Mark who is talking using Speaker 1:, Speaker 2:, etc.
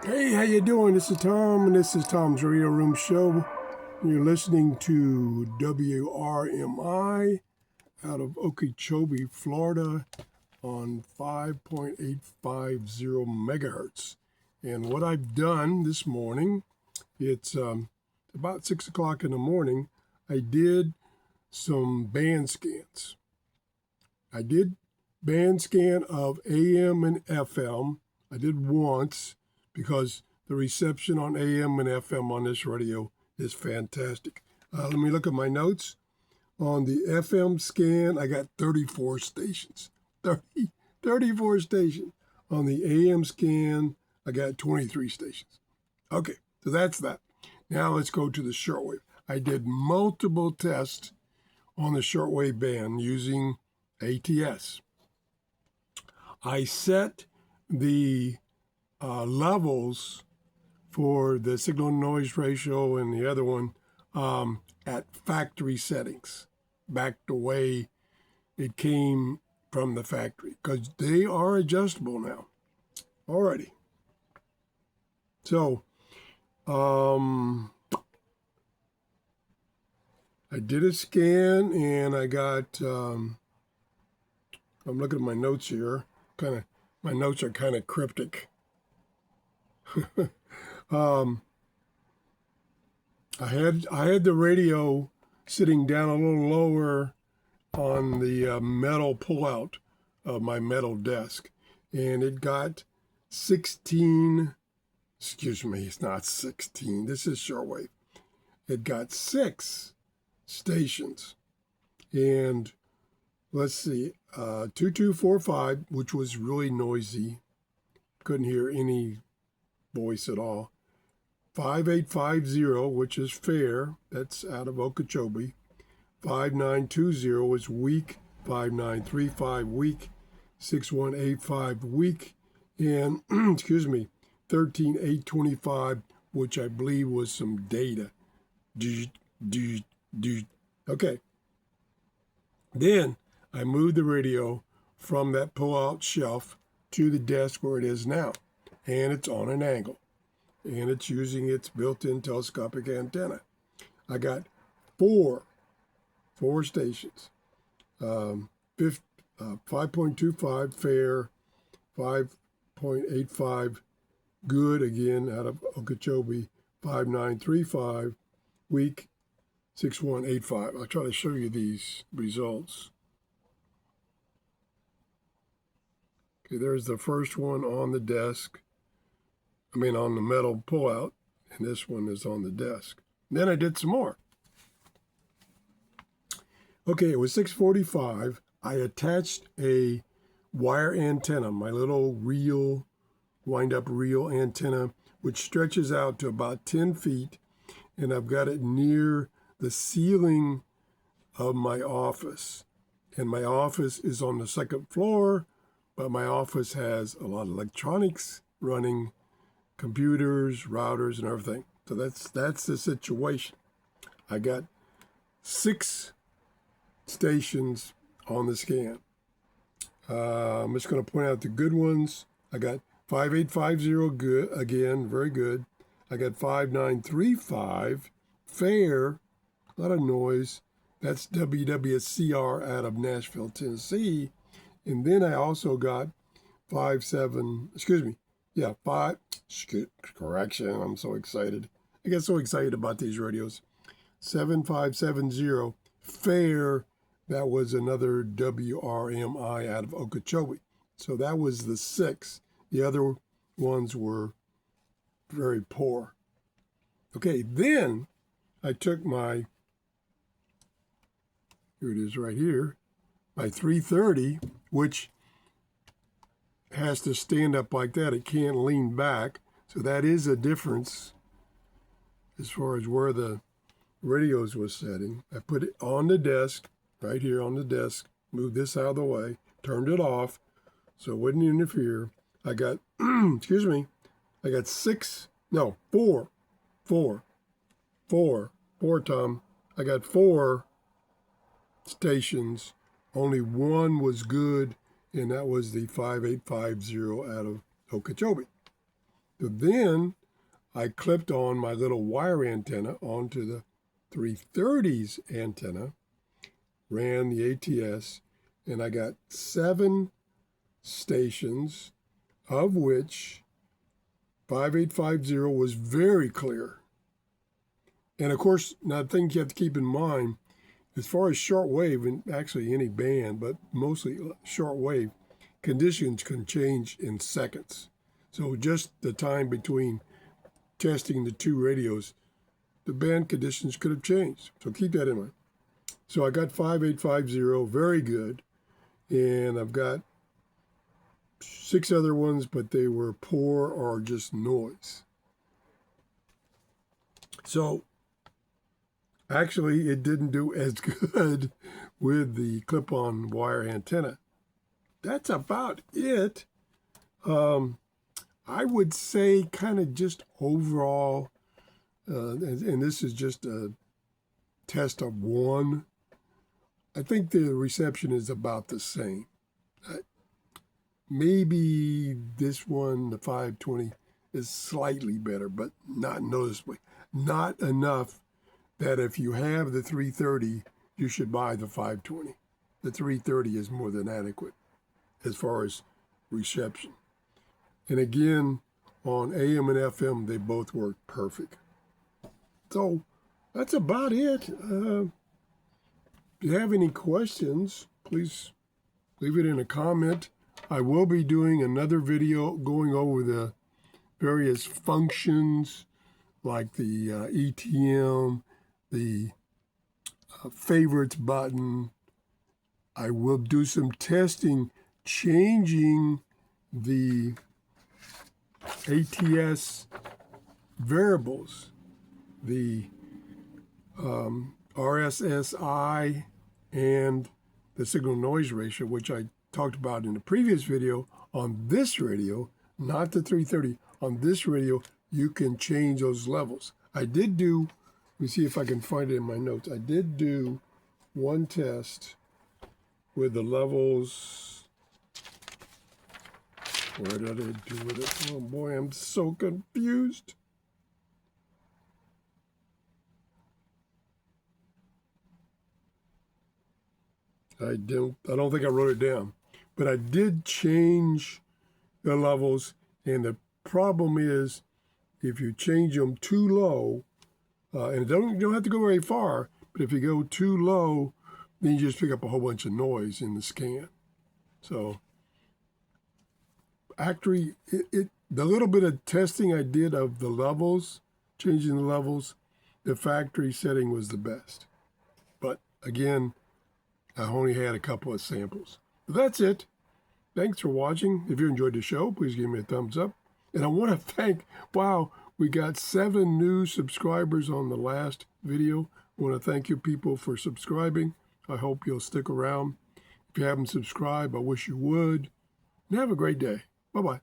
Speaker 1: Hey, how you doing? This is Tom, and this is Tom's Radio Room Show. You're listening to WRMI out of Okeechobee, Florida on 5.850 megahertz. And what I've done this morning, it's about 6 o'clock in the morning, I did some band scans. I did band scan of AM and FM. I did once, because the reception on AM and FM on this radio is fantastic. Let me look at my notes. On the FM scan, I got 34 stations. 34 stations. On the AM scan, I got 23 stations. Okay, so that's that. Now let's go to the shortwave. I did multiple tests on the shortwave band using ATS. I set the levels for the signal noise ratio and the other one at factory settings, back the way it came from the factory, because they are adjustable now. Alrighty. So I did a scan and I got I'm looking at my notes here. My notes are kind of cryptic. I had the radio sitting down a little lower on the metal pullout of my metal desk, and it got 16. Excuse me, it's not 16. This is shortwave. It got 6 stations, and let's see, 2245, which was really noisy. Couldn't hear any voice at all. 5850, which is fair, that's out of Okeechobee. 5920 is weak. 5935 weak. 6185 weak. And excuse me, 13825, which I believe was some data. Okay. Then I moved the radio from that pull-out shelf to the desk where it is now, and it's on an angle, and it's using its built-in telescopic antenna. I got four stations, 5.25 fair, 5.85 good, again out of Okeechobee, 5935 weak, 6185. I'll try to show you these results. Okay, there's the first one on the desk. On the metal pullout, and this one is on the desk. Then I did some more. Okay, it was 6:45. I attached a wire antenna, my little reel, wind-up reel antenna, which stretches out to about 10 feet, and I've got it near the ceiling of my office. And my office is on the second floor, but my office has a lot of electronics running, computers, routers, and everything. So that's the situation. I got 6 stations on the scan. I'm just going to point out the good ones. I got 5850 good, again, very good. I got 5935 fair, a lot of noise. That's WWCR out of Nashville, Tennessee. And then I also got 5. Correction, I'm so excited. I get so excited about these radios. 7570 fair, that was another WRMI out of Okeechobee. So that was the 6. The other ones were very poor. Okay, then I took my, here it is right here, my 330, which has to stand up like that. It can't lean back. So that is a difference as far as where the radios was setting. I put it on the desk, right here on the desk, moved this out of the way, turned it off so it wouldn't interfere. I got, I got 4, Tom. I got 4 stations. Only one was good, and that was the 5850 out of Okeechobee. So then I clipped on my little wire antenna onto the 330's antenna, ran the ATS, and I got 7 stations, of which 5850 was very clear. And of course, now the thing you have to keep in mind, as far as shortwave, and actually any band, but mostly shortwave, conditions can change in seconds. So just the time between testing the 2 radios, the band conditions could have changed. So keep that in mind. So I got 5850, very good. And I've got 6 other ones, but they were poor or just noise. So actually, it didn't do as good with the clip-on wire antenna. That's about it. I would say kind of just overall, and this is just a test of 1, I think the reception is about the same. Maybe this one, the 520, is slightly better, but not noticeably. Not enough that if you have the 330, you should buy the 520. The 330 is more than adequate as far as reception. And again, on AM and FM, they both work perfect. So that's about it. If you have any questions, please leave it in a comment. I will be doing another video going over the various functions like the ETM, the favorites button. I will do some testing, changing the ATS variables, the RSSI and the signal noise ratio, which I talked about in the previous video. On this radio, not the 330, on this radio, you can change those levels. I did do, let me see if I can find it in my notes. I did do one test with the levels. Where did I do with it? Oh boy, I'm so confused. I don't think I wrote it down, but I did change the levels, and the problem is if you change them too low, and you don't have to go very far, but if you go too low, then you just pick up a whole bunch of noise in the scan. So actually, the little bit of testing I did of the levels, changing the levels, the factory setting was the best. But again, I only had a couple of samples. But that's it. Thanks for watching. If you enjoyed the show, please give me a thumbs up. And I want to thank, wow, we got 7 new subscribers on the last video. I want to thank you people for subscribing. I hope you'll stick around. If you haven't subscribed, I wish you would. And have a great day. Bye-bye.